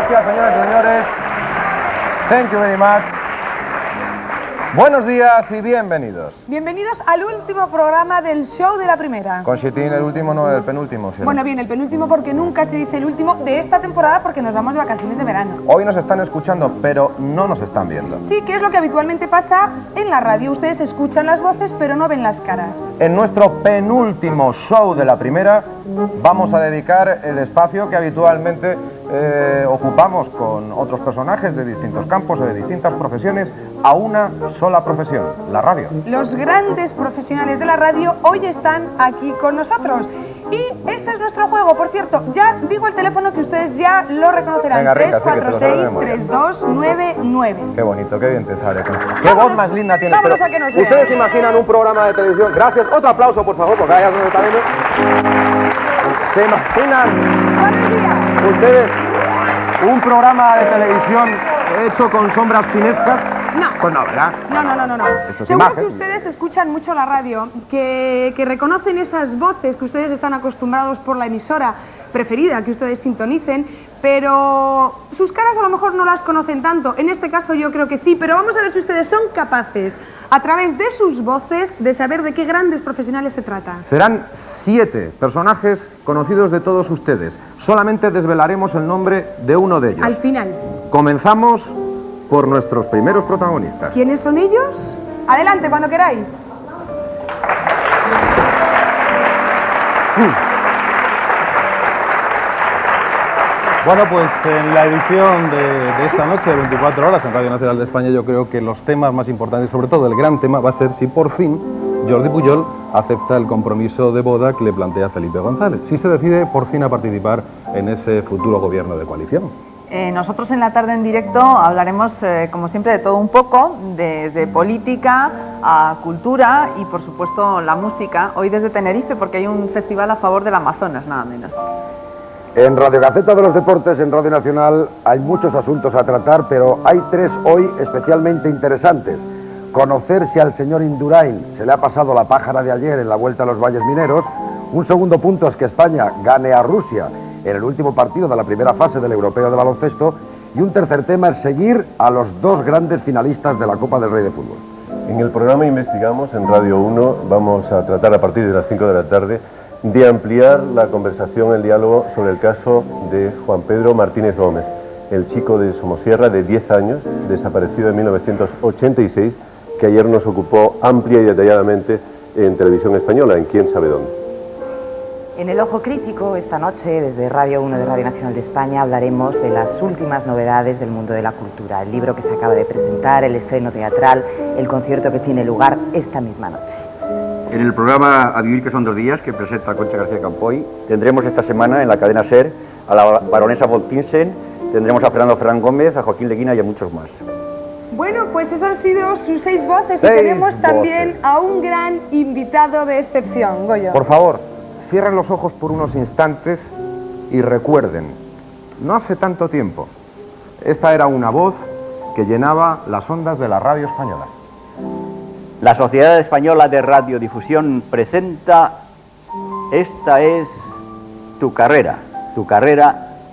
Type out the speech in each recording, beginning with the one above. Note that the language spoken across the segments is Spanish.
Gracias, señoras y señores. Thank you very much. Buenos días y bienvenidos. Bienvenidos al último programa del show de la primera. Conchitín, el último no el penúltimo, ¿sí? Bueno, bien, el penúltimo porque nunca se dice el último de esta temporada porque nos vamos de vacaciones de verano. Hoy nos están escuchando, pero no nos están viendo. Sí, que es lo que habitualmente pasa en la radio. Ustedes escuchan las voces, pero no ven las caras. En nuestro penúltimo show de la primera vamos a dedicar el espacio que habitualmente ocupamos con otros personajes de distintos campos o de distintas profesiones a una sola profesión, la radio. Los grandes profesionales de la radio hoy están aquí con nosotros. Y este es nuestro juego, por cierto, ya digo el teléfono que ustedes ya lo reconocerán. Venga, Rita, 346-3299. Qué bonito, qué bien te sale. Qué voz más linda tienes. Vámonos a que nos vean. ¿Ustedes imaginan un programa de televisión? Gracias. Otro aplauso, por favor, porque allá donde está viendo. ¿Se imaginan Buenos días. ustedes un programa de televisión hecho con sombras chinescas? No. Pues no, ¿verdad? No. Esto es Seguro imagen. que ustedes escuchan mucho la radio, que reconocen esas voces que ustedes están acostumbrados por la emisora preferida que ustedes sintonicen, pero sus caras a lo mejor no las conocen tanto. En este caso yo creo que sí, pero vamos a ver si ustedes son capaces, a través de sus voces, de saber de qué grandes profesionales se trata. Serán 7 personajes conocidos de todos ustedes. Solamente desvelaremos el nombre de uno de ellos. Al final. Comenzamos por nuestros primeros protagonistas. ¿Quiénes son ellos? Adelante, cuando queráis. Bueno, pues en la edición de esta noche de 24 horas en Radio Nacional de España, yo creo que los temas más importantes, sobre todo el gran tema, va a ser si por fin Jordi Pujol acepta el compromiso de boda que le plantea Felipe González, si se decide por fin a participar en ese futuro gobierno de coalición. Nosotros en la tarde en directo hablaremos, como siempre, de todo un poco, desde política a cultura y, por supuesto, la música. Hoy desde Tenerife, porque hay un festival a favor del Amazonas, nada menos. En Radio Gaceta de los Deportes, en Radio Nacional, hay muchos asuntos a tratar, pero hay 3 hoy especialmente interesantes. Conocer si al señor Indurain se le ha pasado la pájara de ayer en la Vuelta a los Valles Mineros. Un segundo punto es que España gane a Rusia en el último partido de la primera fase del Europeo de Baloncesto. Y un tercer tema es seguir a los 2 grandes finalistas de la Copa del Rey de Fútbol. En el programa Investigamos, en Radio 1, vamos a tratar a partir de las 5 de la tarde de ampliar la conversación, el diálogo sobre el caso de Juan Pedro Martínez Gómez, el chico de Somosierra de 10 años, desaparecido en 1986, que ayer nos ocupó amplia y detalladamente en Televisión Española, en Quién sabe dónde. En el Ojo Crítico, esta noche, desde Radio 1 de Radio Nacional de España, hablaremos de las últimas novedades del mundo de la cultura, el libro que se acaba de presentar, el estreno teatral, el concierto que tiene lugar esta misma noche. En el programa A Vivir que son 2 días, que presenta Concha García Campoy, tendremos esta semana en la cadena SER a la baronesa Voltinsen, tendremos a Fernando Ferrán Gómez, a Joaquín Leguina y a muchos más. Bueno, pues esas han sido sus 6 voces 6 y tenemos también voces. a un gran invitado de excepción, Goyo. Por favor, cierren los ojos por unos instantes y recuerden, no hace tanto tiempo, esta era una voz que llenaba las ondas de la radio española. La Sociedad Española de Radiodifusión presenta Esta es tu carrera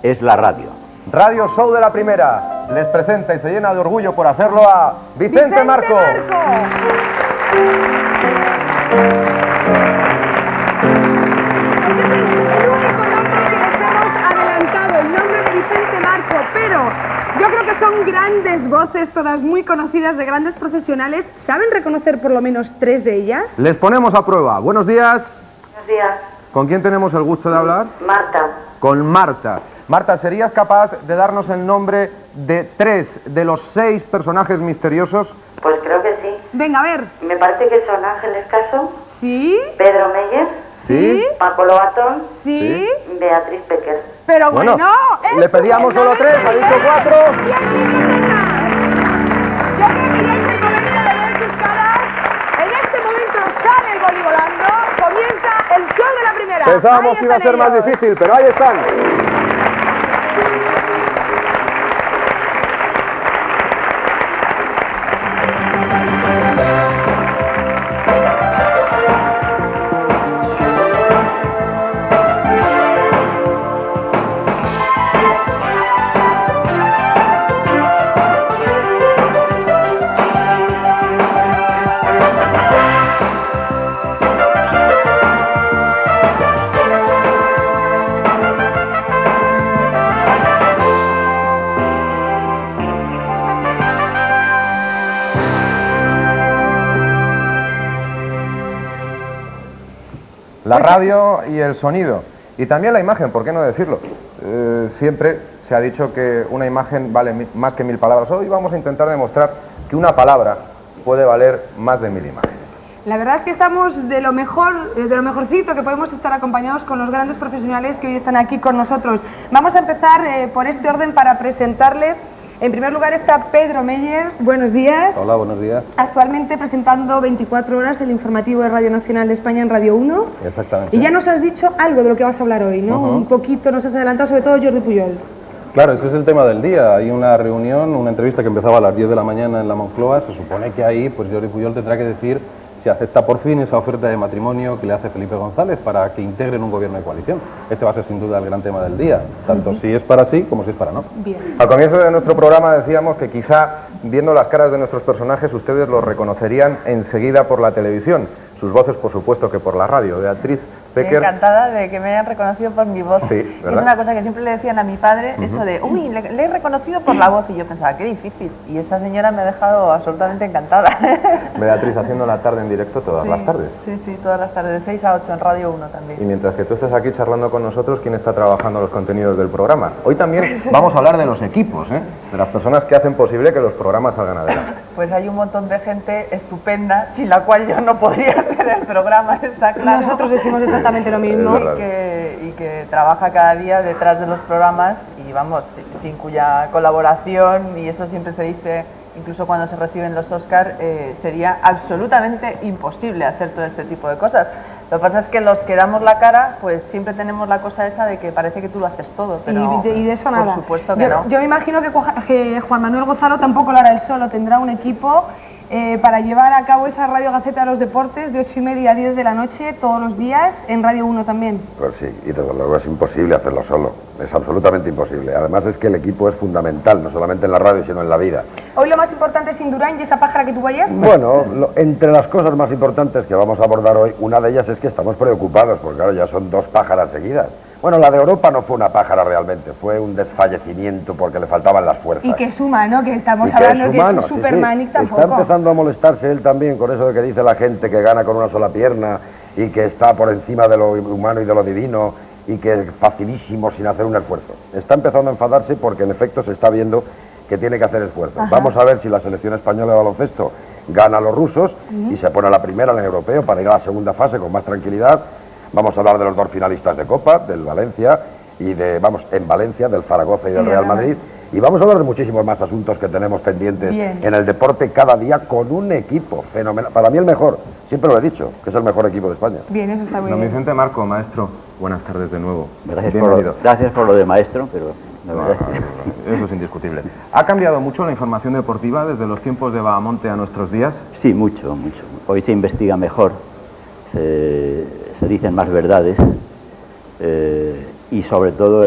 es la radio. Radio Show de la Primera les presenta y se llena de orgullo por hacerlo a Vicente Marco. Ese es el único nombre que les hemos adelantado, el nombre de Vicente Marco, pero yo creo que son grandes voces, todas muy conocidas de grandes profesionales. ¿Saben reconocer por lo menos 3 de ellas? Les ponemos a prueba. Buenos días. Buenos días. ¿Con quién tenemos el gusto de hablar? Marta. Con Marta. Marta, ¿serías capaz de darnos el nombre de 3 de los 6 personajes misteriosos? Pues creo que sí. Venga, a ver. Me parece que son Ángeles Caso. Sí. Pedro Meyer. Sí. Paco Lobatón. Sí. Beatriz Pecker. Pero bueno, le pedíamos solo 3, ha dicho 4. Yo creo que ya es el momento de ver sus caras. En este momento sale el boli volando. Comienza el show de la primera. Pensábamos que iba a ser más difícil, pero ahí están. La radio y el sonido. Y también la imagen, ¿por qué no decirlo? Siempre se ha dicho que una imagen vale más que 1000 palabras. Hoy vamos a intentar demostrar que una palabra puede valer más de 1000 imágenes. La verdad es que estamos de lo mejorcito que podemos estar acompañados con los grandes profesionales que hoy están aquí con nosotros. Vamos a empezar por este orden para presentarles. En primer lugar está Pedro Meyer. Buenos días. Hola, buenos días. Actualmente presentando 24 horas el informativo de Radio Nacional de España en Radio 1. Exactamente. Y ya nos has dicho algo de lo que vas a hablar hoy, ¿no? Un poquito nos has adelantado, sobre todo Jordi Pujol. Claro, ese es el tema del día. Hay una reunión, una entrevista que empezaba a las 10 de la mañana en la Moncloa. Se supone que ahí pues Jordi Pujol tendrá que decir si acepta por fin esa oferta de matrimonio que le hace Felipe González para que integren un gobierno de coalición. Este va a ser sin duda el gran tema del día, tanto si es para sí como si es para no. Bien. Al comienzo de nuestro programa decíamos que quizá viendo las caras de nuestros personajes ustedes los reconocerían enseguida por la televisión. Sus voces, por supuesto, que por la radio. Beatriz Pecker. Encantada de que me hayan reconocido por mi voz. Sí, ¿verdad? Es una cosa que siempre le decían a mi padre, eso de, uy, le he reconocido por la voz, y yo pensaba, qué difícil. Y esta señora me ha dejado absolutamente encantada. Beatriz haciendo la tarde en directo todas las tardes. Sí, todas las tardes, de 6 a 8 en Radio 1 también. Y mientras que tú estás aquí charlando con nosotros, ¿quién está trabajando los contenidos del programa? Hoy también vamos a hablar de los equipos, de las personas que hacen posible que los programas salgan adelante. Pues hay un montón de gente estupenda, sin la cual yo no podría hacer el programa, está claro. Nosotros decimos exactamente lo mismo. Y que trabaja cada día detrás de los programas y vamos, sin cuya colaboración, y eso siempre se dice, incluso cuando se reciben los Oscar, sería absolutamente imposible hacer todo este tipo de cosas. Lo que pasa es que los que damos la cara, pues siempre tenemos la cosa esa de que parece que tú lo haces todo, pero y de eso nada. Por supuesto que no. Yo me imagino que Juan Manuel Gonzalo tampoco lo hará él solo, tendrá un equipo para llevar a cabo esa Radio Gaceta de los Deportes de 8:30 a 10 de la noche todos los días en Radio 1 también. Pues sí, y desde luego es imposible hacerlo solo, es absolutamente imposible. Además es que el equipo es fundamental, no solamente en la radio, sino en la vida. Hoy lo más importante es Indurain y esa pájara que tuvo ayer. Bueno, entre las cosas más importantes que vamos a abordar hoy, una de ellas es que estamos preocupados, porque claro, ya son 2 pájaras seguidas. Bueno, la de Europa no fue una pájara realmente, fue un desfallecimiento porque le faltaban las fuerzas. Y que suma, ¿no? Que estamos hablando que es un Superman tampoco. Está empezando a molestarse él también con eso de que dice la gente que gana con una sola pierna y que está por encima de lo humano y de lo divino y que es facilísimo sin hacer un esfuerzo. Está empezando a enfadarse porque en efecto se está viendo que tiene que hacer esfuerzo. Ajá. Vamos a ver si la selección española de baloncesto gana a los rusos y se pone a la primera en el europeo para ir a la segunda fase con más tranquilidad. Vamos a hablar de los 2 finalistas de Copa, del Valencia y en Valencia, del Zaragoza y del Real Madrid. Y vamos a hablar de muchísimos más asuntos que tenemos pendientes en el deporte cada día con un equipo fenomenal. Para mí el mejor, siempre lo he dicho, que es el mejor equipo de España. Bien, eso está muy bien. Don Vicente Marco, maestro, buenas tardes de nuevo. Gracias por lo de maestro, pero la verdad eso es indiscutible. ¿Ha cambiado mucho la información deportiva desde los tiempos de Bahamonte a nuestros días? Sí, mucho. Hoy se investiga mejor, se dicen más verdades y sobre todo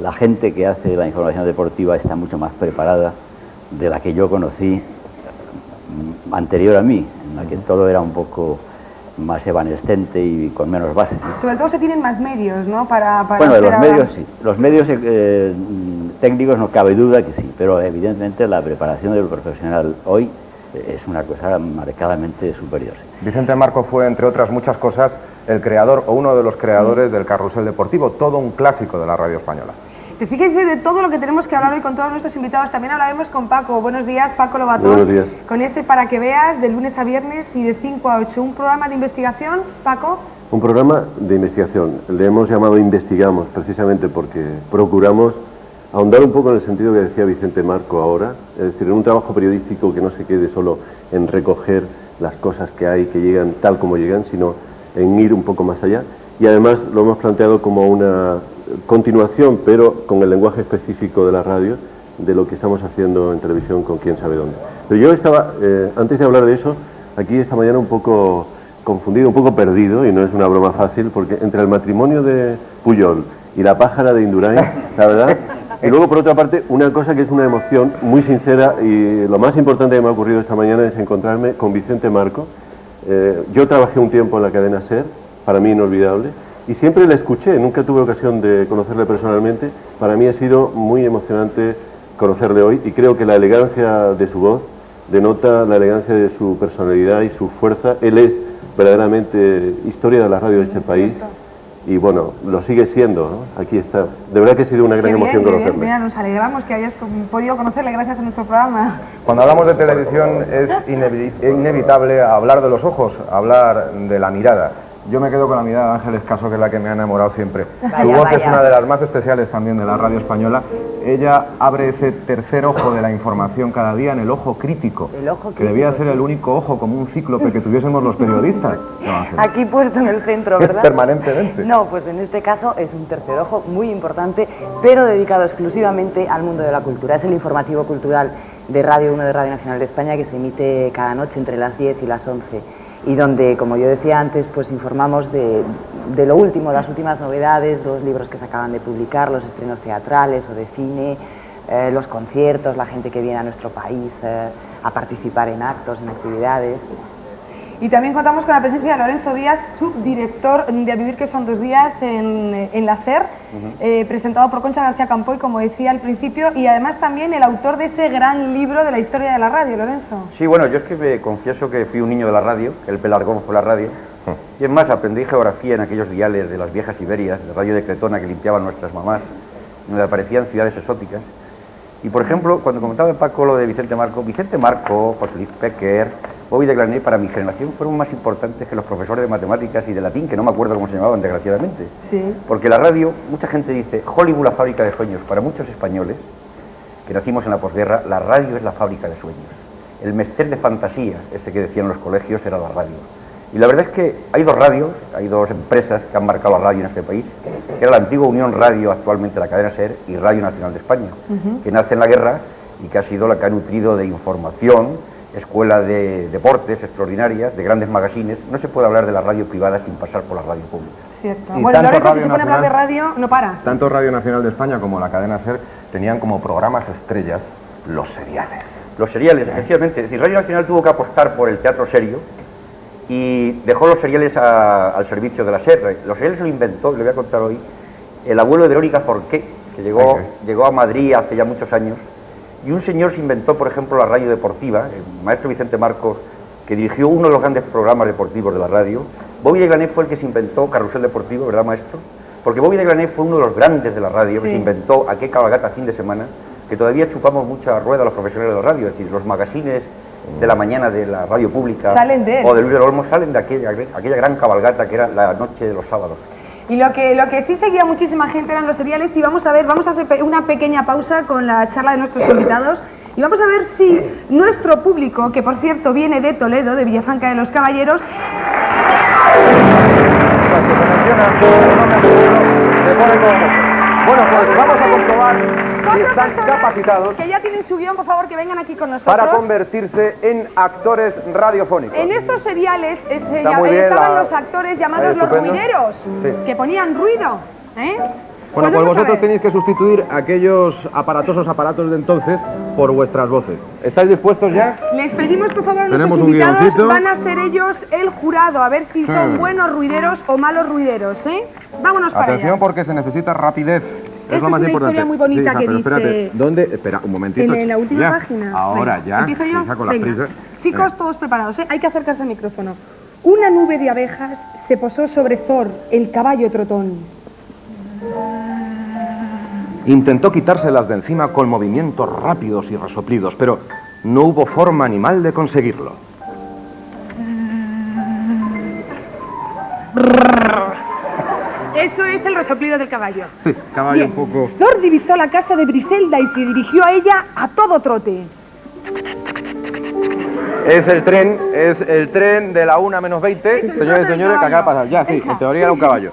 la gente que hace la información deportiva está mucho más preparada de la que yo conocí anterior a mí, en la que todo era un poco más evanescente y con menos base, ¿no? Sobre todo se tienen más medios, ¿no? Bueno, los medios sí. Los medios técnicos no cabe duda que sí, pero evidentemente la preparación del profesional hoy es una cosa marcadamente superior. Vicente Marco fue, entre otras muchas cosas, el creador o uno de los creadores del Carrusel Deportivo, todo un clásico de la radio española. Fíjense de todo lo que tenemos que hablar hoy con todos nuestros invitados. También hablaremos con Paco. Buenos días, Paco Lobatón. Buenos días. Con ese Para que veas, de lunes a viernes y de 5 a 8. Un programa de investigación, Paco. Un programa de investigación. Le hemos llamado Investigamos, precisamente porque procuramos ahondar un poco en el sentido que decía Vicente Marco ahora, es decir, en un trabajo periodístico que no se quede solo en recoger las cosas que hay, que llegan tal como llegan, sino en ir un poco más allá. Y además lo hemos planteado como una continuación, pero con el lenguaje específico de la radio, de lo que estamos haciendo en televisión con quién sabe dónde. Pero yo estaba, antes de hablar de eso, aquí esta mañana un poco confundido, un poco perdido, y no es una broma fácil, porque entre el matrimonio de Pujol y la pájara de Indurain, la verdad, y luego por otra parte, una cosa que es una emoción muy sincera, y lo más importante que me ha ocurrido esta mañana es encontrarme con Vicente Marco. Yo trabajé un tiempo en la cadena SER, para mí inolvidable, y siempre le escuché, nunca tuve ocasión de conocerle personalmente. Para mí ha sido muy emocionante conocerle hoy, y creo que la elegancia de su voz denota la elegancia de su personalidad y su fuerza. Él es verdaderamente historia de la radio de este país. Y bueno, lo sigue siendo, ¿no? Aquí está. De verdad que ha sido una gran emoción conocerle. Mira, nos alegramos que hayas podido conocerle gracias a nuestro programa. Cuando hablamos de televisión es inevitable hablar de los ojos, hablar de la mirada. Yo me quedo con la mirada de Ángeles Caso, que es la que me ha enamorado siempre. Su voz es una de las más especiales también de la radio española. Ella abre ese tercer ojo de la información cada día en el ojo crítico, que debía ser el único ojo como un cíclope que tuviésemos los periodistas. No, Aquí puesto en el centro, ¿verdad? Permanentemente. No, pues en este caso es un tercer ojo muy importante, pero dedicado exclusivamente al mundo de la cultura. Es el informativo cultural de Radio 1 de Radio Nacional de España, que se emite cada noche entre las 10 y las 11. Y donde, como yo decía antes, pues informamos de lo último, las últimas novedades, los libros que se acaban de publicar, los estrenos teatrales o de cine, los conciertos, la gente que viene a nuestro país a participar en actos, en actividades. Y también contamos con la presencia de Lorenzo Díaz, subdirector de A Vivir que son 2 días en la SER, presentado por Concha García Campoy, como decía al principio, y además también el autor de ese gran libro de la historia de la radio, Lorenzo. Sí, bueno, yo es que me confieso que fui un niño de la radio, el pelargón fue la radio, y es más, aprendí geografía en aquellos diales de las viejas Iberias, de radio de Cretona que limpiaban nuestras mamás, donde aparecían ciudades exóticas. Y por ejemplo, cuando comentaba Paco lo de Vicente Marco, José Luis Pecker, Bobby de Glané, para mi generación fueron más importantes que los profesores de matemáticas y de latín, que no me acuerdo cómo se llamaban, desgraciadamente. Sí. Porque la radio, mucha gente dice, Hollywood la fábrica de sueños. Para muchos españoles, que nacimos en la posguerra, la radio es la fábrica de sueños. El mester de fantasía, ese que decían los colegios, era la radio. Y la verdad es que hay dos radios, hay dos empresas que han marcado la radio en este país, que era la antigua Unión Radio, actualmente la cadena SER, y Radio Nacional de España, que nace en la guerra y que ha sido la que ha nutrido de información, escuela de deportes extraordinarias, de grandes magazines. No se puede hablar de la radio privada sin pasar por la radio pública. Cierto. Y Bueno, tanto Lorenzo, si Radio se pone a hablar de Nacional- radio, no para. Tanto Radio Nacional de España como la cadena SER tenían como programas estrellas los seriales. Los seriales, efectivamente. Es decir, Radio Nacional tuvo que apostar por el teatro serio y dejó los seriales al servicio de la SER. Los seriales lo inventó, le voy a contar hoy, el abuelo de Verónica Forqué, que llegó a Madrid hace ya muchos años. Y un señor se inventó, por ejemplo, la radio deportiva, el maestro Vicente Marcos, que dirigió uno de los grandes programas deportivos de la radio. Bobby de Glané fue el que se inventó Carrusel Deportivo, ¿verdad, maestro? Porque Bobby de Glané fue uno de los grandes de la radio, que se inventó aquel cabalgata fin de semana, que todavía chupamos mucha rueda a los profesionales de la radio. Es decir, los magazines de la mañana de la radio pública Salen de él. o de Luis del Olmo salen de aquella gran cabalgata que era la noche de los sábados. Y lo que sí seguía muchísima gente eran los seriales, y vamos a hacer una pequeña pausa con la charla de nuestros invitados y vamos a ver si nuestro público, que por cierto viene de Toledo, de Villafranca de los Caballeros, Bueno, pues vamos a comprobar si cuatro están personas capacitados que ya tienen su guión, por favor, que vengan aquí con nosotros. para convertirse en actores radiofónicos. En estos seriales Está muy bien estaban la- los actores llamados los estupendo. ruideros, Sí. que ponían ruido, ¿eh? Bueno, pues vamos a vosotros ver. tenéis que sustituir aquellos aparatosos aparatos de entonces por vuestras voces. ¿Estáis dispuestos ya? Les pedimos por favor a Tenemos nuestros un invitados, guioncito. van a ser ellos el jurado, a ver si son buenos ruideros o malos ruideros, ¿eh? Vámonos para Atención allá. porque se necesita rapidez. Esta Es lo más es una importante. historia muy bonita hija, que pero espérate. dice- ¿Dónde? Espera, un momentito. En la última Ya. página. Ahora Venga, ya. ¿empiezo yo? Hija, con las Venga. prisas. Chicos, Venga. todos preparados, ¿eh? Hay que acercarse al micrófono. Una nube de abejas se posó sobre Thor, el caballo trotón. Intentó quitárselas de encima con movimientos rápidos y resoplidos, pero no hubo forma animal de conseguirlo. Eso es el resoplido del caballo. Sí, caballo Bien. un poco... Thor divisó la casa de Briselda y se dirigió a ella a todo trote. Es el tren de la 1 menos 20, Eso es señores y el señores, que caballo. acaba de pasar. Ya, sí, Venga. en teoría era un caballo.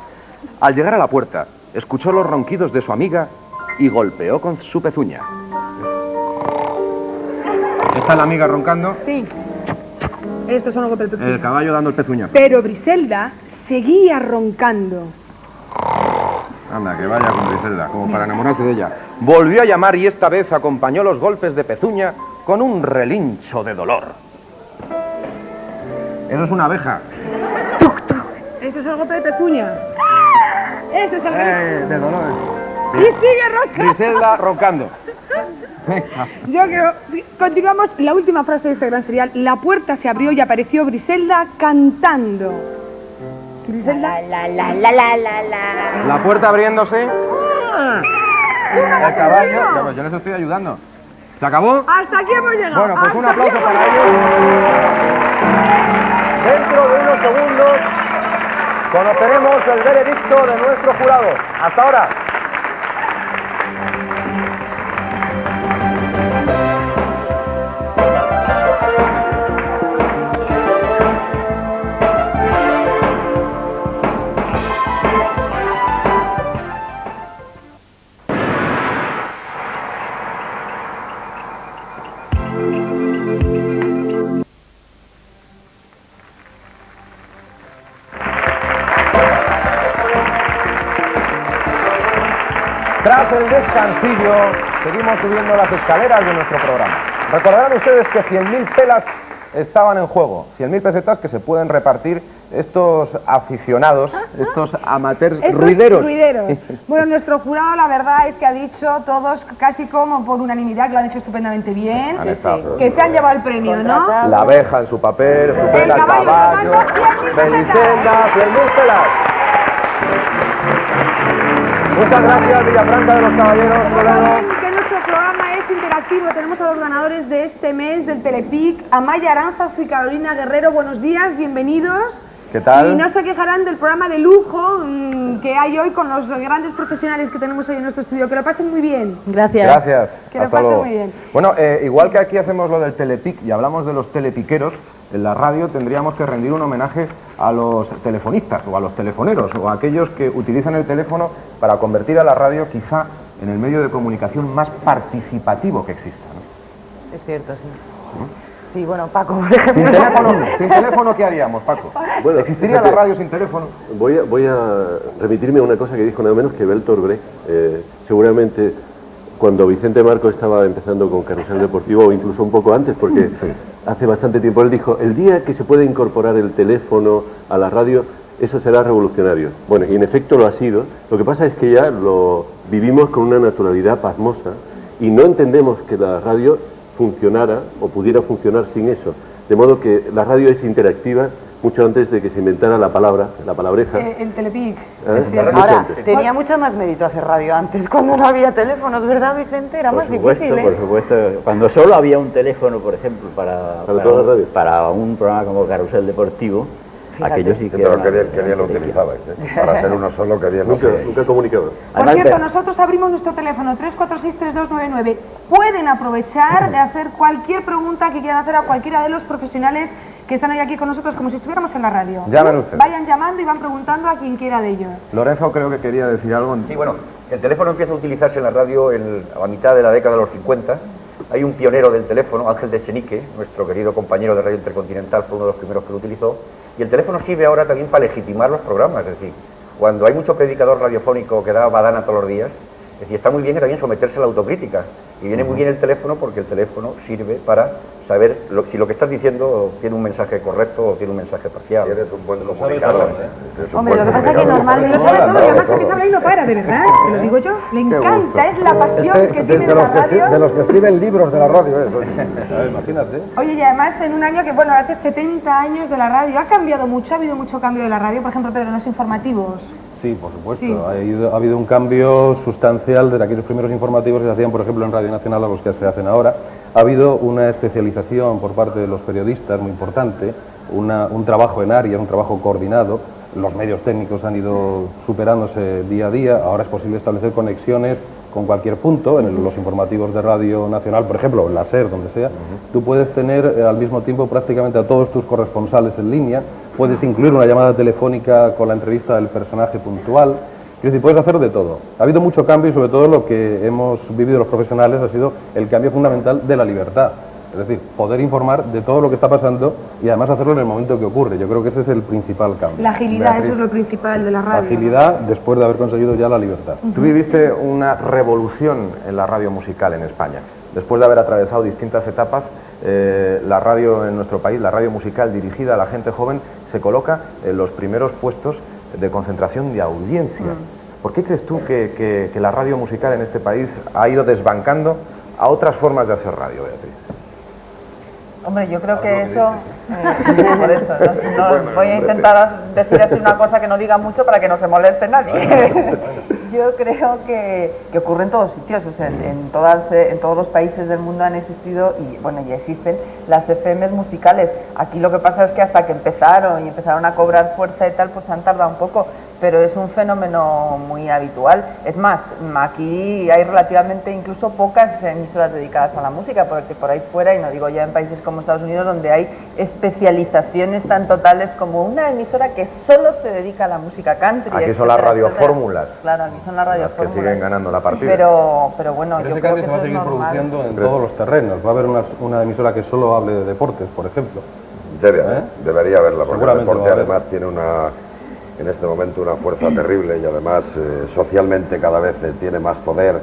Al llegar a la puerta, escuchó los ronquidos de su amiga y golpeó con su pezuña. ¿Está la amiga roncando? Sí. Estos son los golpes del pezuño. El caballo dando el pezuñazo. Pero Briselda seguía roncando. Anda, que vaya con Griselda, como para enamorarse de ella. Volvió a llamar y esta vez acompañó los golpes de pezuña con un relincho de dolor. Eso es una abeja. Eso es el golpe de pezuña. Eso es el golpe. De dolor. Y sigue roncando. Griselda roncando. Yo creo... Continuamos la última frase de este gran serial. La puerta se abrió y apareció Griselda cantando. ¿Griselda? La puerta abriéndose. El caballo. Yo les estoy ayudando. ¿Se acabó? Hasta aquí hemos llegado. Bueno, pues un Hasta aplauso aquí para hemos ellos. Dentro de unos segundos conoceremos el veredicto de nuestro jurado. Hasta ahora. Tras el descansillo, seguimos subiendo las escaleras de nuestro programa. Recordarán ustedes que 100.000 pelas estaban en juego, 100.000 pesetas que se pueden repartir estos aficionados, estos amateurs ruideros. Bueno, nuestro jurado la verdad es que ha dicho todos casi como por unanimidad que lo han hecho estupendamente bien, que se han llevado el premio, ¿no? La abeja en su papel, estupenda, el caballo, Griselda, 100.000 pelas. Muchas gracias, Villafranca de los Caballeros. Que nuestro programa es interactivo. Tenemos a los ganadores de este mes del Telepic, Amaya Aranzas y Carolina Guerrero. Buenos días, bienvenidos. ¿Qué tal? Y no se quejarán del programa de lujo que hay hoy con los grandes profesionales que tenemos hoy en nuestro estudio. Que lo pasen muy bien. Gracias. Gracias. Que lo Hasta pasen luego. muy bien. Bueno, igual que aquí hacemos lo del Telepic y hablamos de los telepiqueros, en la radio tendríamos que rendir un homenaje a los telefonistas o a los telefoneros o a aquellos que utilizan el teléfono para convertir a la radio quizá en el medio de comunicación más participativo que exista, ¿no? Es cierto, sí. Sí, bueno, Paco, por ejemplo. Sin teléfono, ¿qué haríamos, Paco? Bueno, ¿existiría la radio sin teléfono? Voy a remitirme a una cosa que dijo nada menos que Bertolt Brecht. Seguramente cuando Vicente Marco estaba empezando con Carrusel Deportivo, o incluso un poco antes, porque hace bastante tiempo, él dijo, el día que se puede incorporar el teléfono a la radio, eso será revolucionario. Bueno, y en efecto lo ha sido. Lo que pasa es que ya lo vivimos con una naturalidad pasmosa y no entendemos que la radio funcionara o pudiera funcionar sin eso. De modo que la radio es interactiva mucho antes de que se inventara la palabreja. El Telepic. Ahora, tenía mucho más mérito hacer radio antes, cuando no había teléfonos, ¿verdad, Vicente? Era más difícil, ¿eh? Por supuesto. Cuando solo había un teléfono, por ejemplo, para un programa como Carrusel Deportivo, fíjate. Aquello sí que... Pero qué bien lo utilizabais, ¿eh? Para ser uno solo, que bien lo utilizabais. Nunca comunicaba. Por cierto, nosotros abrimos nuestro teléfono 346-3299. Pueden aprovechar de hacer cualquier pregunta que quieran hacer a cualquiera de los profesionales que están hoy aquí con nosotros, como si estuviéramos en la radio. Llamen ustedes. Vayan llamando y van preguntando a quien quiera de ellos. Lorenzo creo que quería decir algo. Sí, bueno, el teléfono empieza a utilizarse en la radio a la mitad de la década de los 50. Hay un pionero del teléfono, Ángel de Echenique, nuestro querido compañero de Radio Intercontinental, fue uno de los primeros que lo utilizó. Y el teléfono sirve ahora también para legitimar los programas, es decir, cuando hay mucho predicador radiofónico que da badana todos los días, es decir, está muy bien también someterse a la autocrítica. Y viene muy bien el teléfono porque el teléfono sirve para saber si lo que estás diciendo tiene un mensaje correcto o tiene un mensaje parcial. Eres un buen comunicador. Hombre, lo que pasa es que normalmente... Lo sabe todo y además empieza a hablar y no para, de verdad. Te lo digo yo. Le encanta, es la pasión que tiene de la radio. De los que escriben libros de la radio, eso. Imagínate. Oye, y además en un año que, bueno, hace 70 años de la radio, ha cambiado mucho, ha habido mucho cambio de la radio. Por ejemplo, Pedro, en los informativos. Sí, por supuesto. Sí. Ha habido un cambio sustancial desde aquellos primeros informativos que se hacían, por ejemplo, en Radio Nacional a los que se hacen ahora. Ha habido una especialización por parte de los periodistas muy importante, un trabajo en áreas, un trabajo coordinado. Los medios técnicos han ido superándose día a día. Ahora es posible establecer conexiones con cualquier punto, en los informativos de Radio Nacional, por ejemplo, en la SER, donde sea. Tú puedes tener al mismo tiempo prácticamente a todos tus corresponsales en línea. Puedes incluir una llamada telefónica con la entrevista del personaje puntual. Es decir, puedes hacer de todo. Ha habido mucho cambio y sobre todo lo que hemos vivido los profesionales ha sido el cambio fundamental de la libertad. Es decir, poder informar de todo lo que está pasando y además hacerlo en el momento que ocurre. Yo creo que ese es el principal cambio. La agilidad, eso es lo principal de la radio. Agilidad después de haber conseguido ya la libertad. Tú viviste una revolución en la radio musical en España. Después de haber atravesado distintas etapas, la radio en nuestro país, la radio musical dirigida a la gente joven, se coloca en los primeros puestos de concentración de audiencia. ¿Por qué crees tú que la radio musical en este país ha ido desbancando a otras formas de hacer radio, Beatriz? Hombre, yo creo que eso, por eso, no voy a intentar decir así una cosa que no diga mucho para que no se moleste nadie. Yo creo que ocurre en todos sitios, o sea, en todos los países del mundo han existido y existen las FMs musicales. Aquí lo que pasa es que hasta que empezaron a cobrar fuerza y tal, pues han tardado un poco, pero es un fenómeno muy habitual. Es más, aquí hay relativamente incluso pocas emisoras dedicadas a la música, porque por ahí fuera, y no digo ya en países como Estados Unidos, donde hay especializaciones tan totales como una emisora que solo se dedica a la música country. Aquí son las radiofórmulas. Claro, aquí son las radiofórmulas. Las que siguen ganando la partida. Pero bueno, Pero yo ese creo cambio que se va a eso es seguir normal. produciendo en todos los terrenos. Va a haber una emisora que solo hable de deportes, por ejemplo. Debería haberla, porque el Seguramente deporte va a haber. además tiene en este momento una fuerza terrible y además socialmente cada vez tiene más poder,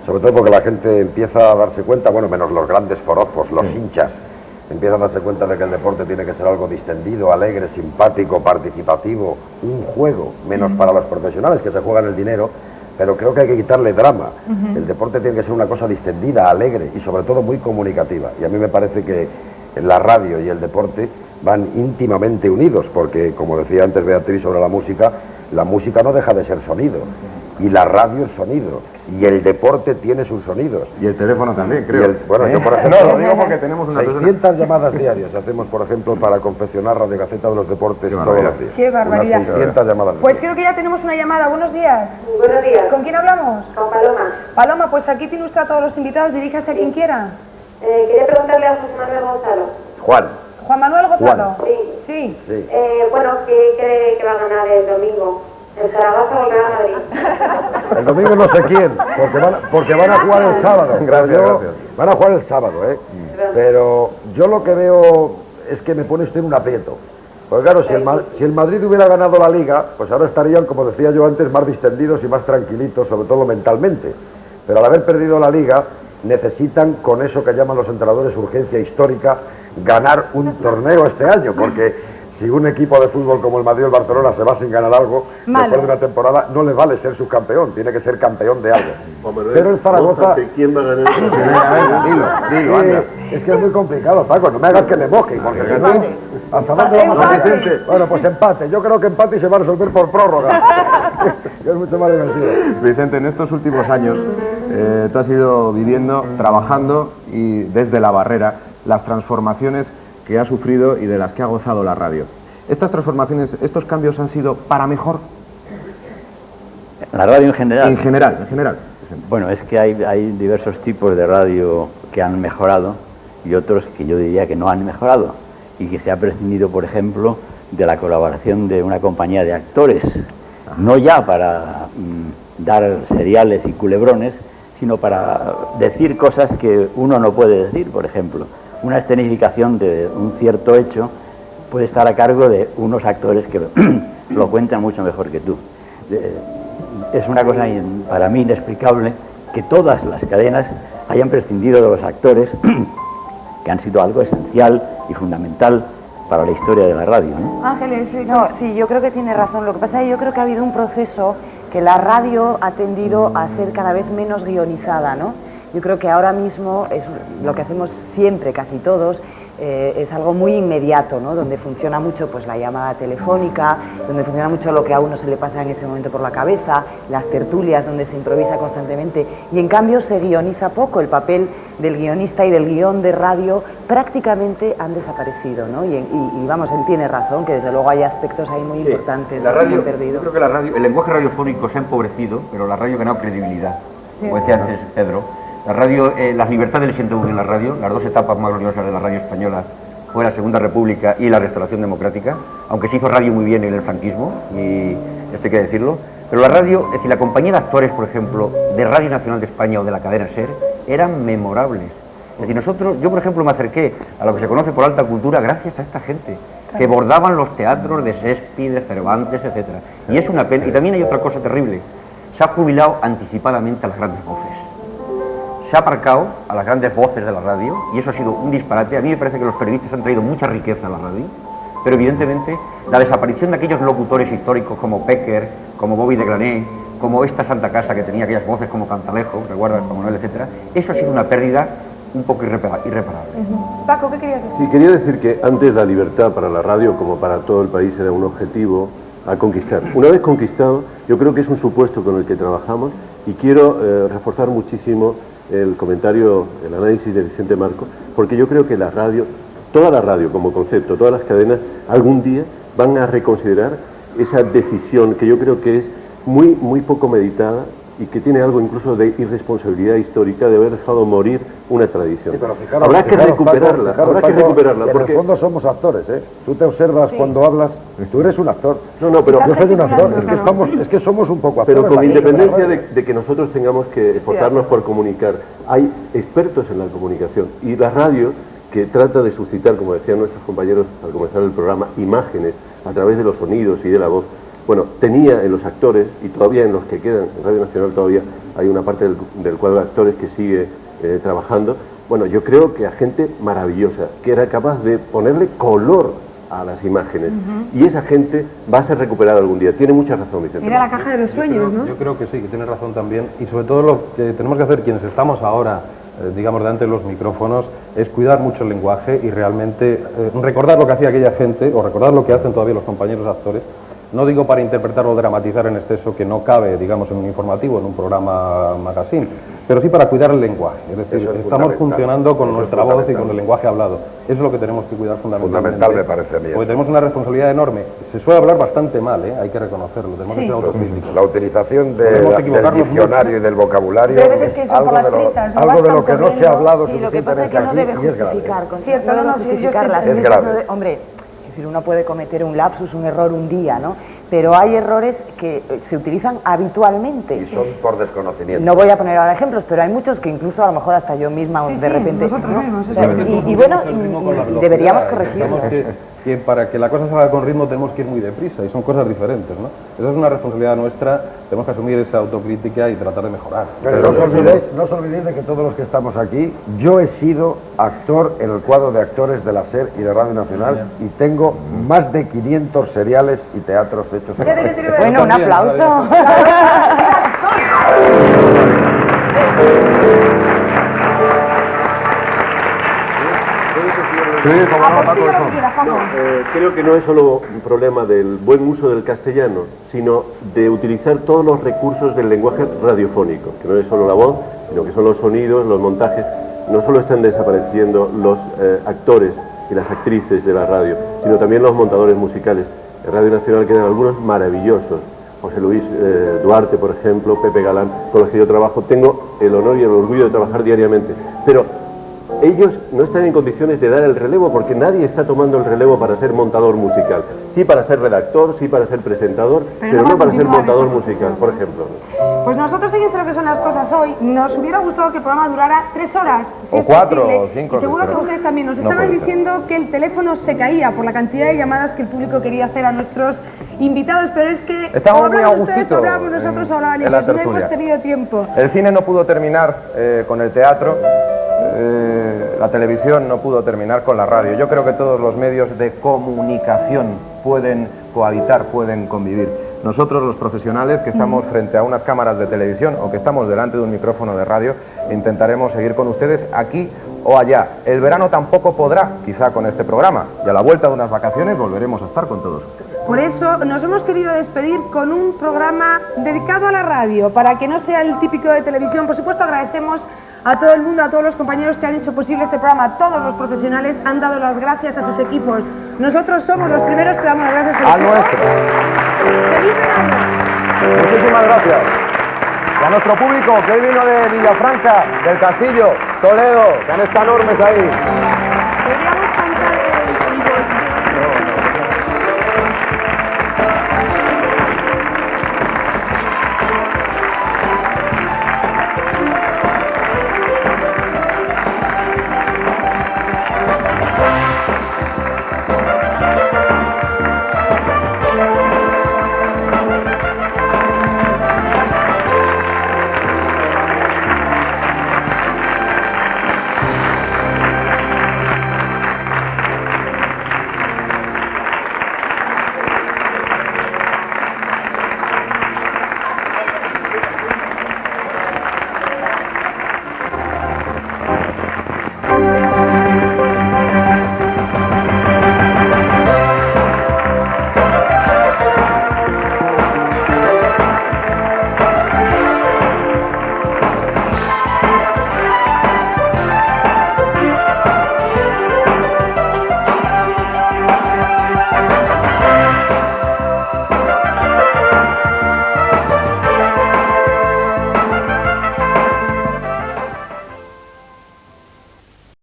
sobre todo porque la gente empieza a darse cuenta, bueno, menos los grandes forofos, los hinchas, empiezan a darse cuenta de que el deporte tiene que ser algo distendido, alegre, simpático, participativo, un juego, menos para los profesionales que se juegan el dinero, pero creo que hay que quitarle drama. El deporte tiene que ser una cosa distendida, alegre y sobre todo muy comunicativa, y a mí me parece que la radio y el deporte van íntimamente unidos, porque como decía antes Beatriz sobre la música no deja de ser sonido, y la radio es sonido, y el deporte tiene sus sonidos. Y el teléfono también, creo. Yo por ejemplo, no, lo digo porque tenemos una 600 llamadas diarias hacemos, por ejemplo, para confeccionar Radio Gaceta de los Deportes todos los días. ¡Qué barbaridad! Unas 600 llamadas Pues creo que ya tenemos una llamada. Buenos días. Buenos días. ¿Con quién hablamos? Con Paloma. Paloma, pues aquí tiene usted a todos los invitados. Diríjase a quien quiera. Quería preguntarle a José Manuel Gonzalo. Juan Manuel Gonzalo. Sí. Sí. Bueno, ¿qué cree que va a ganar el domingo? ¿El Zaragoza o el Real Madrid? El domingo no sé quién, porque van a jugar el sábado. Gracias. Van a jugar el sábado, Pero yo lo que veo es que me pone usted en un aprieto. Porque claro, si el Madrid hubiera ganado la Liga, pues ahora estarían, como decía yo antes, más distendidos y más tranquilitos, sobre todo mentalmente. Pero al haber perdido la Liga, necesitan, con eso que llaman los entrenadores urgencia histórica, ganar un torneo este año, porque si un equipo de fútbol como el Madrid o el Barcelona se va sin ganar algo, después de una temporada, no le vale ser subcampeón, tiene que ser campeón de algo. Pero el Zaragoza... ¿Quién va a ganar? Dilo, anda. Es que es muy complicado, Paco, no me hagas que me moje, porque si no, ¿hasta dónde vamos a ir? Bueno, pues empate, yo creo que empate y se va a resolver por prórroga, que es mucho más divertido. Vicente, en estos últimos años tú has ido viviendo, trabajando y desde la barrera las transformaciones que ha sufrido y de las que ha gozado la radio. ¿Estas transformaciones, estos cambios han sido para mejor? La radio en general. En general. Bueno, es que hay diversos tipos de radio que han mejorado y otros que yo diría que no han mejorado y que se ha prescindido, por ejemplo, de la colaboración de una compañía de actores, no ya para dar seriales y culebrones, sino para decir cosas que uno no puede decir. Por ejemplo, una escenificación de un cierto hecho puede estar a cargo de unos actores que lo cuentan mucho mejor que tú. Es una cosa para mí inexplicable que todas las cadenas hayan prescindido de los actores, que han sido algo esencial y fundamental para la historia de la radio, ¿no? Ángeles, No, sí, yo creo que tiene razón. Lo que pasa es que yo creo que ha habido un proceso que la radio ha tendido a ser cada vez menos guionizada, ¿no? Yo creo que ahora mismo es lo que hacemos siempre, casi todos, es algo muy inmediato, ¿no? Donde funciona mucho pues la llamada telefónica, donde funciona mucho lo que a uno se le pasa en ese momento por la cabeza, las tertulias donde se improvisa constantemente, y en cambio se guioniza poco. El papel del guionista y del guión de radio prácticamente han desaparecido, ¿no? Y vamos, él tiene razón, que desde luego hay aspectos ahí muy importantes la que radio, se han perdido. yo creo que la radio, el lenguaje radiofónico se ha empobrecido, pero la radio ha ganado credibilidad, como decía antes Pedro. La radio, las libertades le sienten muy bien la radio. Las dos etapas más gloriosas de la radio española fue la Segunda República y la Restauración Democrática, aunque se hizo radio muy bien en el franquismo, y esto hay que decirlo. Pero la radio, es decir, la compañía de actores, por ejemplo, de Radio Nacional de España o de la cadena SER, eran memorables. Es decir, yo por ejemplo me acerqué a lo que se conoce por alta cultura gracias a esta gente, que bordaban los teatros de Shakespeare, de Cervantes, etc. Y es una pena. Y también hay otra cosa terrible: se ha jubilado anticipadamente a las grandes voces. Se ha aparcado a las grandes voces de la radio, y eso ha sido un disparate. A mí me parece que los periodistas han traído mucha riqueza a la radio, pero evidentemente la desaparición de aquellos locutores históricos como Pecker, como Bobby de Grané, como esta Santa Casa que tenía aquellas voces como Cantalejo, recuerdas, como Manuel, etcétera, eso ha sido una pérdida un poco irreparable. Paco, ¿qué querías decir? Sí, quería decir que antes la libertad para la radio, como para todo el país, era un objetivo a conquistar. Una vez conquistado, yo creo que es un supuesto con el que trabajamos y quiero reforzar muchísimo el comentario, el análisis de Vicente Marco, porque yo creo que la radio, toda la radio como concepto, todas las cadenas, algún día van a reconsiderar esa decisión que yo creo que es muy poco meditada y que tiene algo incluso de irresponsabilidad histórica de haber dejado morir una tradición. Sí, pero fijaros, habrá que recuperarla, en porque el fondo somos actores, ¿eh? Tú te observas cuando hablas, tú eres un actor. No, pero yo soy un actor, es que somos un poco actores. Pero con independencia de que nosotros tengamos que esforzarnos por comunicar, hay expertos en la comunicación y la radio, que trata de suscitar, como decían nuestros compañeros al comenzar el programa, imágenes a través de los sonidos y de la voz. Bueno, tenía en los actores, y todavía en los que quedan, en Radio Nacional todavía hay una parte del cuadro de actores que sigue trabajando. Bueno, yo creo que a gente maravillosa, que era capaz de ponerle color a las imágenes. Y esa gente va a ser recuperada algún día. Tiene mucha razón, Vicente. Era la caja de los sueños, ¿no? Yo creo que sí, que tiene razón también. Y sobre todo lo que tenemos que hacer quienes estamos ahora, digamos, delante de los micrófonos, es cuidar mucho el lenguaje y realmente recordar lo que hacía aquella gente, o recordar lo que hacen todavía los compañeros actores. No digo para interpretar o dramatizar en exceso, que no cabe, digamos, en un informativo, en un programa magazine, pero sí para cuidar el lenguaje. Es decir, estamos funcionando con nuestra voz y con el lenguaje hablado. Eso es lo que tenemos que cuidar fundamentalmente. Fundamental me parece a mí. Porque tenemos una responsabilidad enorme. Se suele hablar bastante mal, hay que reconocerlo, tenemos que ser autocríticos. La utilización del diccionario y del vocabulario Pero hay veces que son por las prisas, algo de lo que no se ha hablado Sí, lo que pasa es que no debe justificar, Cierto, no no, debe sí, justificar las es prisas, grave. Hombre, es decir, uno puede cometer un lapsus, un error un día, ¿no? Pero hay errores que se utilizan habitualmente. Y son por desconocimiento. No voy a poner ahora ejemplos, pero hay muchos que incluso a lo mejor hasta yo misma de repente... nosotros ¿no? mismos, O sea, y bueno, deberíamos corregirlo. Que para que la cosa salga con ritmo tenemos que ir muy deprisa y son cosas diferentes, ¿no? Esa es una responsabilidad nuestra, tenemos que asumir esa autocrítica y tratar de mejorar. Pero no os olvidéis de que todos los que estamos aquí, yo he sido actor en el cuadro de actores de la SER y de Radio Nacional y tengo más de 500 seriales y teatros hechos en Bueno, un aplauso. Sí, como no, Paco, eso. Creo que no es solo un problema del buen uso del castellano, sino de utilizar todos los recursos del lenguaje radiofónico, que no es solo la voz, sino que son los sonidos, los montajes. No solo están desapareciendo los actores y las actrices de la radio, sino también los montadores musicales. En Radio Nacional quedan algunos maravillosos. José Luis Duarte, por ejemplo, Pepe Galán, con los que yo trabajo. Tengo el honor y el orgullo de trabajar diariamente. Pero ellos no están en condiciones de dar el relevo porque nadie está tomando el relevo para ser montador musical. Sí para ser redactor, sí para ser presentador, pero no para ser montador musical, por ejemplo. Pues nosotros, fíjense lo que son las cosas hoy. Nos hubiera gustado que el programa durara 3 horas, si O es 4 posible. o 5. Y seguro que ustedes también nos estaban diciendo que el teléfono se caía por la cantidad de llamadas que el público quería hacer a nuestros invitados, pero es que estamos muy a hablan ustedes, gustito hablamos nosotros, hablaban en la ellos, no tertulia. hemos tenido tiempo. El cine no pudo terminar con el teatro, la televisión no pudo terminar con la radio. Yo creo que todos los medios de comunicación pueden cohabitar, pueden convivir. Nosotros, los profesionales que estamos frente a unas cámaras de televisión o que estamos delante de un micrófono de radio, intentaremos seguir con ustedes aquí o allá. El verano tampoco podrá, quizá con este programa, y a la vuelta de unas vacaciones volveremos a estar con todos ustedes. Por eso nos hemos querido despedir con un programa dedicado a la radio, para que no sea el típico de televisión. Por supuesto, agradecemos a todo el mundo, a todos los compañeros que han hecho posible este programa. Todos los profesionales han dado las gracias a sus equipos. Nosotros somos los primeros que damos las gracias al nuestro. ¡Feliz verano! Muchísimas gracias. Y a nuestro público que hoy vino de Villafranca, del Castillo, Toledo, que han estado enormes ahí. Podríamos